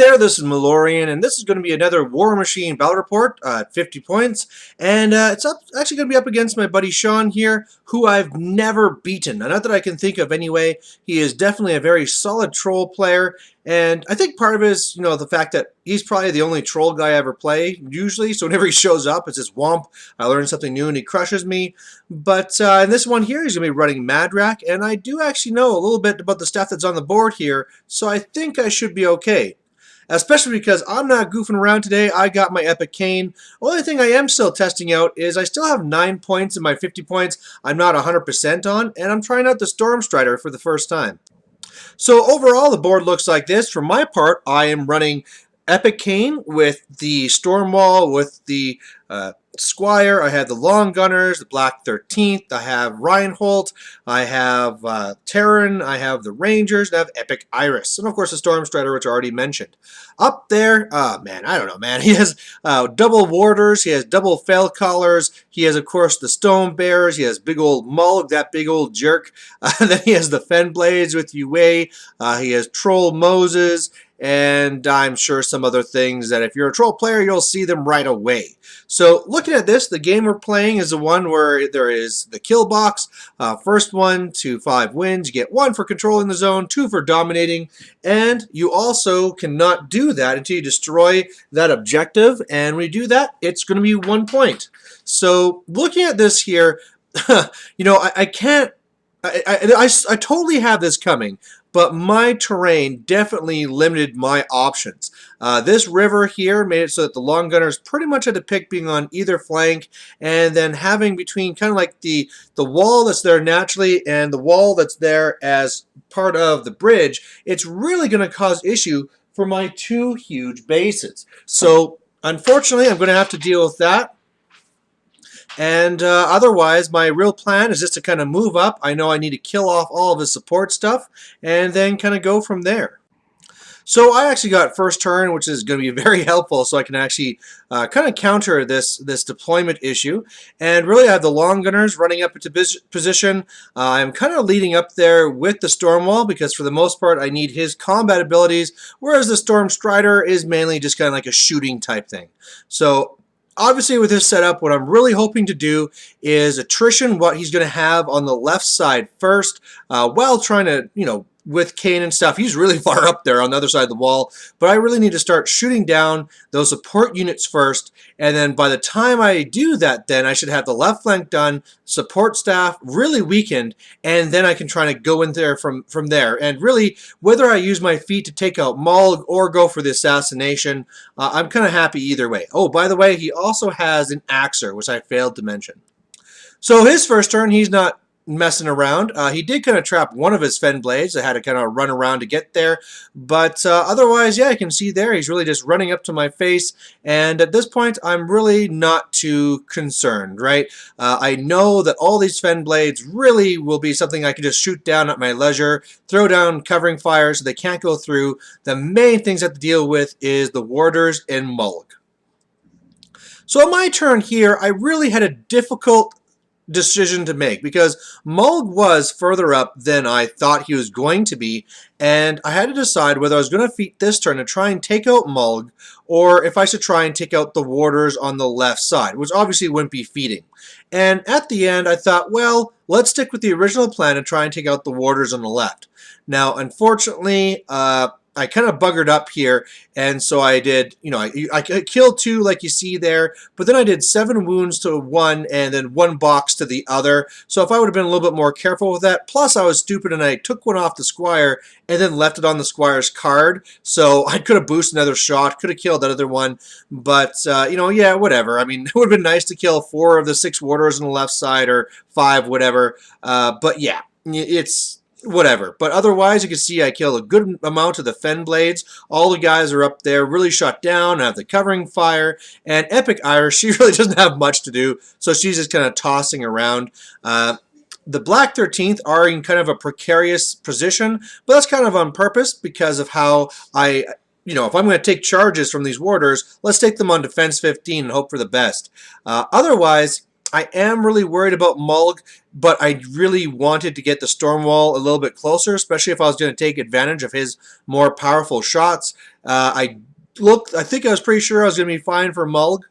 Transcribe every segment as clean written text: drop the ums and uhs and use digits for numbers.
there, this is Malorian, and this is going to be another War Machine Battle Report at 50 points, and actually going to be up against my buddy Sean here, who I've never beaten. Not that I can think of anyway. He is definitely a very solid troll player, and I think part of it is, the fact that he's probably the only troll guy I ever play, usually, so whenever he shows up, it's this womp, I learn something new and he crushes me. But in this one here, he's going to be running Madrak, and I do actually know a little bit about the stuff that's on the board here, so I think I should be okay. Especially because I'm not goofing around today. I got my eCaine. Only thing I am still testing out is I still have 9 points in my 50 points I'm not 100% on, and I'm trying out the Stormstrider for the first time. So overall, the board looks like this. For my part, I am running eCaine with the Stormwall, with the Squire. I have the Long Gunners, the Black 13th. I have Reinhold. I have Terran. I have the Rangers. And I have Epic Iris. And of course the Stormstrider, which I already mentioned. Up there, man, I don't know, man. He has double Warders. He has double Fell Collars. He has, of course, the Stone Bears. He has big old Mulg, that big old jerk. Then he has the Fen Blades with Yue. He has Troll Moses. And I'm sure some other things that if you're a troll player, you'll see them right away. So looking at this, the game we're playing is the one where there is the kill box. First 1 to 5 wins. You get 1 for controlling the zone, 2 for dominating, and you also cannot do that until you destroy that objective. And when you do that, it's going to be 1 point. So looking at this here, I can't. I totally have this coming, but my terrain definitely limited my options. This river here made it so that the Long Gunners pretty much had to pick being on either flank, and then having between kind of like the wall that's there naturally and the wall that's there as part of the bridge, it's really going to cause issue for my 2 huge bases. So unfortunately, I'm going to have to deal with that. And otherwise, my real plan is just to kind of move up. I know I need to kill off all of his support stuff and then kind of go from there. So I actually got first turn, which is going to be very helpful, so I can actually kind of counter this deployment issue. And really, I have the Long Gunners running up into position. I'm kind of leading up there with the Stormwall because for the most part, I need his combat abilities, whereas the Stormstrider is mainly just kind of like a shooting type thing. So obviously, with this setup, what I'm really hoping to do is attrition what he's going to have on the left side first, while trying to, with eCaine and stuff, he's really far up there on the other side of the wall. But I really need to start shooting down those support units first, and then by the time I do that, then I should have the left flank done, support staff really weakened, and then I can try to go in there from there. And really, whether I use my feet to take out Mulg or go for the assassination, I'm kind of happy either way. Oh, by the way, he also has an Axer, which I failed to mention. So his first turn, he's not messing around. He did kind of trap one of his Fen Blades. I had to kind of run around to get there. But otherwise, yeah, you can see there, he's really just running up to my face. And at this point, I'm really not too concerned, right? I know that all these Fen Blades really will be something I can just shoot down at my leisure, throw down covering fire so they can't go through. The main things I have to deal with is the Warders and Mulg. So on my turn here, I really had a difficult decision to make because Mulg was further up than I thought he was going to be, and I had to decide whether I was going to feat this turn to try and take out Mulg or if I should try and take out the Warders on the left side, which obviously wouldn't be feeding. And at the end, I thought, well, let's stick with the original plan and try and take out the Warders on the left. Now, unfortunately, I kind of buggered up here, and so I did, I killed 2 like you see there, but then I did 7 wounds to one and then 1 box to the other. So if I would have been a little bit more careful with that, plus I was stupid and I took one off the Squire and then left it on the Squire's card, so I could have boosted another shot, could have killed that other one, but, yeah, whatever. I mean, it would have been nice to kill 4 of the 6 Warders on the left side or 5, whatever, but yeah, it's whatever. But otherwise, you can see I killed a good amount of the Fen Blades. All the guys are up there, really shut down. I have the covering fire. And Epic Iris, she really doesn't have much to do, so she's just kind of tossing around. The Black 13th are in kind of a precarious position, but that's kind of on purpose because of how if I'm going to take charges from these Warders, let's take them on defense 15 and hope for the best. Otherwise, I am really worried about Mulg, but I really wanted to get the Stormwall a little bit closer, especially if I was going to take advantage of his more powerful shots. I think I was pretty sure I was going to be fine for Mulg.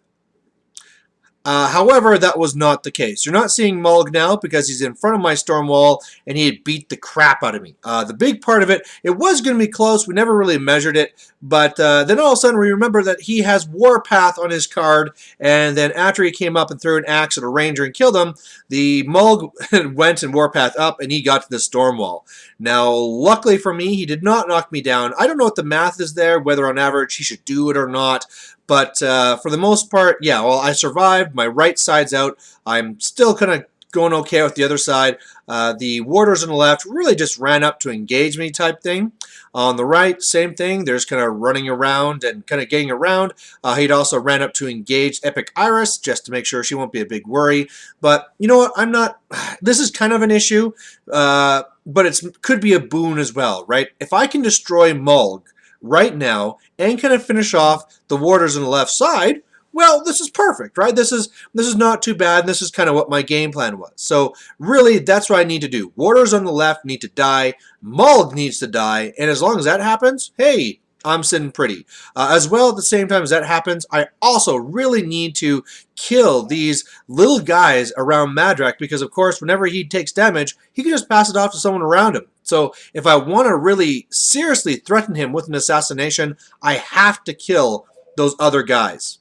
However, that was not the case. You're not seeing Mulg now because he's in front of my storm wall and he had beat the crap out of me. The big part of it, it was going to be close. We never really measured it. But then all of a sudden we remember that he has Warpath on his card. And then after he came up and threw an axe at a ranger and killed him, the Mulg went and Warpath up and he got to the storm wall. Now, luckily for me, he did not knock me down. I don't know what the math is there, whether on average he should do it or not. But for the most part, yeah, well, I survived. My right side's out. I'm still kind of going okay with the other side. The warders on the left really just ran up to engage me type thing. On the right, same thing. There's kind of running around and kind of getting around. He'd also ran up to engage Epic Iris just to make sure she won't be a big worry. But you know what? I'm not... This is kind of an issue, but it could be a boon as well, right? If I can destroy Mulg right now and kind of finish off the warders on the left side, well, this is perfect, right? This is not too bad, and this is kind of what my game plan was. So really, that's what I need to do. Warders on the left need to die. Mulg needs to die, and as long as that happens, hey, I'm sitting pretty. As well, at the same time as that happens, I also really need to kill these little guys around Madrak because, of course, whenever he takes damage, he can just pass it off to someone around him. So if I want to really seriously threaten him with an assassination, I have to kill those other guys.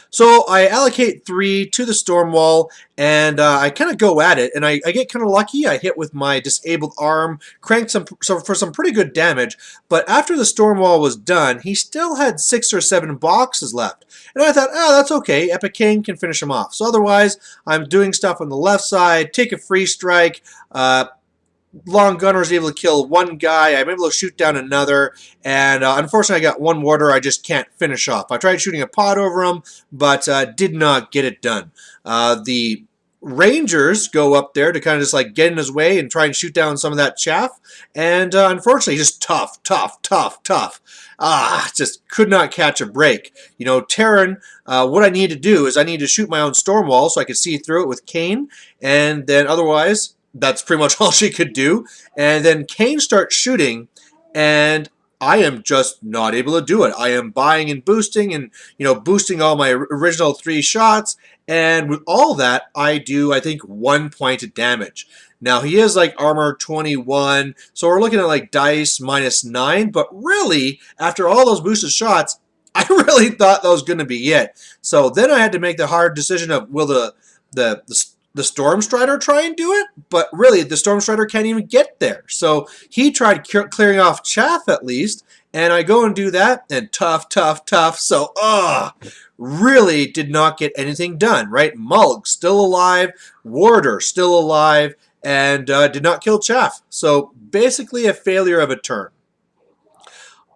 So I allocate 3 to the storm wall, and I kind of go at it, and I get kind of lucky. I hit with my disabled arm, cranked for some pretty good damage, but after the storm wall was done, he still had 6 or 7 boxes left. And I thought, oh, that's okay. eCaine can finish him off. So otherwise, I'm doing stuff on the left side, take a free strike, Long Gunner is able to kill one guy. I'm able to shoot down another. And unfortunately, I got one warder I just can't finish off. I tried shooting a pod over him, but did not get it done. The Rangers go up there to kind of just like get in his way and try and shoot down some of that chaff. And unfortunately, just tough. Just could not catch a break. You know, Terran, what I need to do is I need to shoot my own storm wall so I could see through it with eCaine. And then otherwise... that's pretty much all she could do. And then eCaine starts shooting, and I am just not able to do it. I am buying and boosting and, you know, boosting all my original 3 shots. And with all that, I do, I think, 1 point of damage. Now, he is like armor 21, so we're looking at like dice -9. But really, after all those boosted shots, I really thought that was going to be it. So then I had to make the hard decision of, will the Storm Strider try and do it? But really, the Storm Strider can't even get there. So he tried clearing off chaff at least, and I go and do that, and tough. So, really did not get anything done, right? Mulg still alive, Warder still alive, and did not kill chaff. So basically a failure of a turn.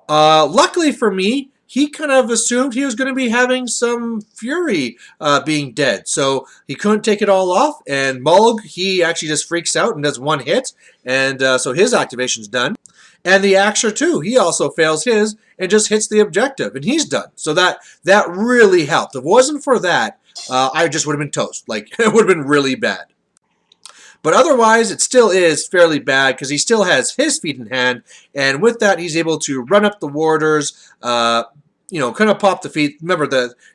Luckily for me, he kind of assumed he was going to be having some Fury being dead. So he couldn't take it all off. And Mulg, he actually just freaks out and does 1 hit. And so his activation's done. And the Axer, too, he also fails his and just hits the objective. And he's done. So that really helped. If it wasn't for that, I just would have been toast. Like, it would have been really bad. But otherwise, it still is fairly bad because he still has his feet in hand. And with that, he's able to run up the warders, you know, kind of pop the feet. Remember,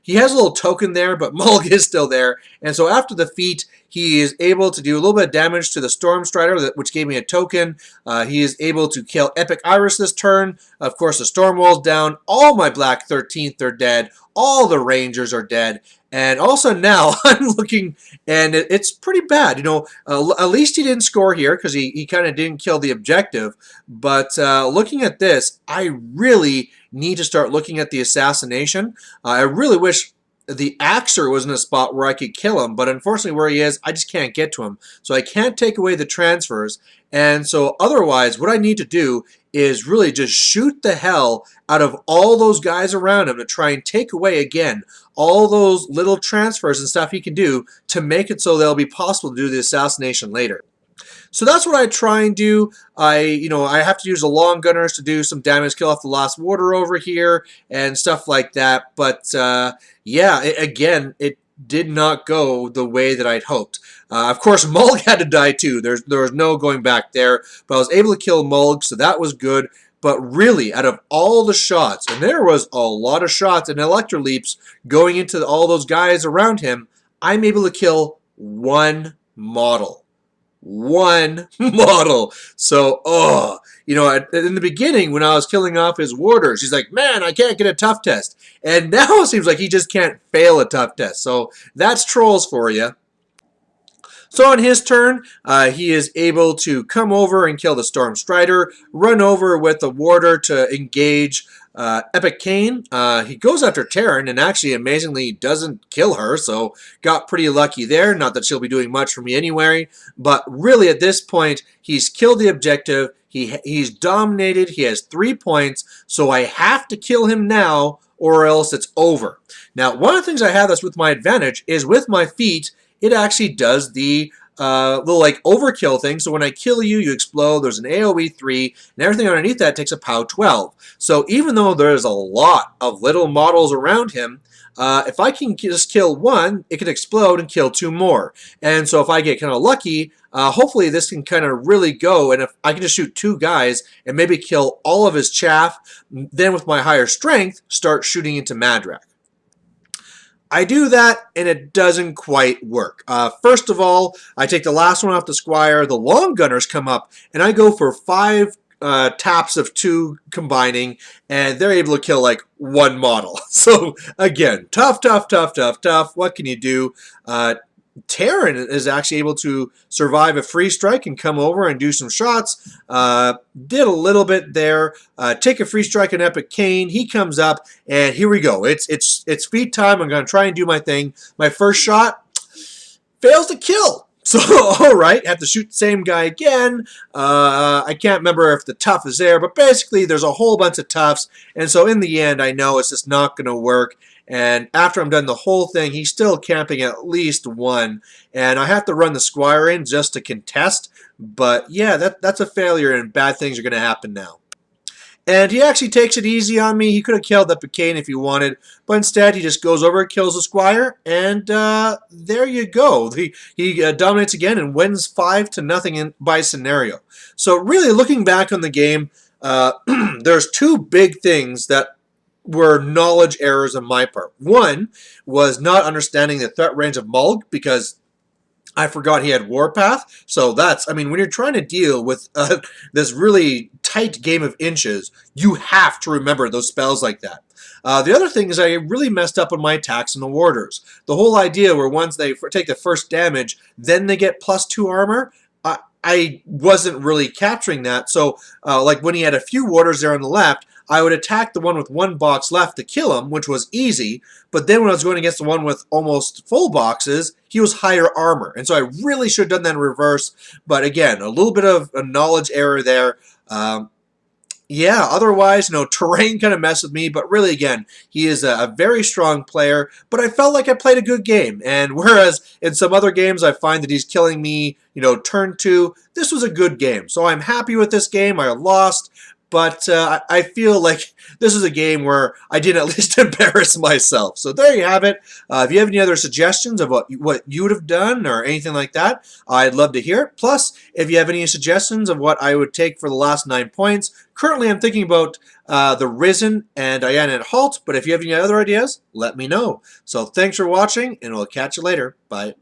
he has a little token there, but Mulg is still there. And so after the feat, he is able to do a little bit of damage to the Storm Strider, which gave me a token. He is able to kill Epic Iris this turn. Of course, the Storm Wall's down. All my Black 13th are dead. All the Rangers are dead. And also now I'm looking, and it's pretty bad. You know, at least he didn't score here because he kind of didn't kill the objective. But looking at this, I really need to start looking at the assassination. I really wish the Axer was in a spot where I could kill him, but unfortunately where he is, I just can't get to him. So I can't take away the transfers. And so otherwise, what I need to do is really just shoot the hell out of all those guys around him to try and take away, again, all those little transfers and stuff he can do to make it so they'll be possible to do the assassination later. So that's what I try and do. I have to use the long gunners to do some damage, kill off the last warder over here and stuff like that. But yeah, again, it did not go the way that I'd hoped. Of course, Mulg had to die too. There was no going back there, but I was able to kill Mulg, so that was good. But really, out of all the shots, and there was a lot of shots and Electroleaps going into all those guys around him, I'm able to kill one model. One model. So, in the beginning when I was killing off his warders, he's like, man, I can't get a tough test. And now it seems like he just can't fail a tough test. So that's trolls for you. So on his turn, he is able to come over and kill the Storm Strider, run over with the Warder to engage eCaine. He goes after Terran and actually amazingly doesn't kill her, so got pretty lucky there. Not that she'll be doing much for me anyway, but really at this point, he's killed the objective. He's dominated. He has 3 points, so I have to kill him now or else it's over. Now, one of the things I have that's with my advantage is with my feat, it actually does the little like overkill thing. So when I kill you, you explode. There's an AoE 3, and everything underneath that takes a POW 12. So even though there's a lot of little models around him, if I can just kill one, it can explode and kill 2 more. And so if I get kind of lucky, hopefully this can kind of really go. And if I can just shoot 2 guys and maybe kill all of his chaff, then with my higher strength, start shooting into Madrak. I do that, and it doesn't quite work. First of all, I take the last one off the Squire, the long gunners come up, and I go for 5 taps of 2 combining, and they're able to kill like 1 model. So again, tough. What can you do? Terran is actually able to survive a free strike and come over and do some shots. Did a little bit there. Take a free strike on eCaine. He comes up, and here we go. It's feat time. I'm going to try and do my thing. My first shot fails to kill. So, all right, have to shoot the same guy again. I can't remember if the tough is there, but basically there's a whole bunch of toughs, and so in the end, I know it's just not going to work. And after I'm done the whole thing, he's still camping at least 1, and I have to run the Squire in just to contest. But yeah, that's a failure, and bad things are going to happen now. And he actually takes it easy on me. He could have killed eCaine if he wanted, but instead he just goes over, kills the Squire, and there you go. He dominates again and wins 5-0 by scenario. So really, looking back on the game, there's 2 big things that were knowledge errors on my part. One was not understanding the threat range of Mulg, because I forgot he had Warpath. So that's, when you're trying to deal with this really tight game of inches, you have to remember those spells like that. The other thing is I really messed up on my attacks on the Warders. The whole idea where once they take the first damage, then they get +2 armor, I wasn't really capturing that. So like when he had a few Warders there on the left, I would attack the one with 1 box left to kill him, which was easy. But then when I was going against the one with almost full boxes, he was higher armor. And so I really should have done that in reverse. But again, a little bit of a knowledge error there. Yeah, otherwise, terrain kind of messed with me. But really, again, he is a very strong player. But I felt like I played a good game. And whereas in some other games, I find that he's killing me, turn 2, this was a good game. So I'm happy with this game. I lost. But I feel like this is a game where I did at least embarrass myself. So there you have it. If you have any other suggestions of what you would have done or anything like that, I'd love to hear it. Plus, if you have any suggestions of what I would take for the last 9 points, currently I'm thinking about the Risen and Diana at Halt. But if you have any other ideas, let me know. So thanks for watching, and we'll catch you later. Bye.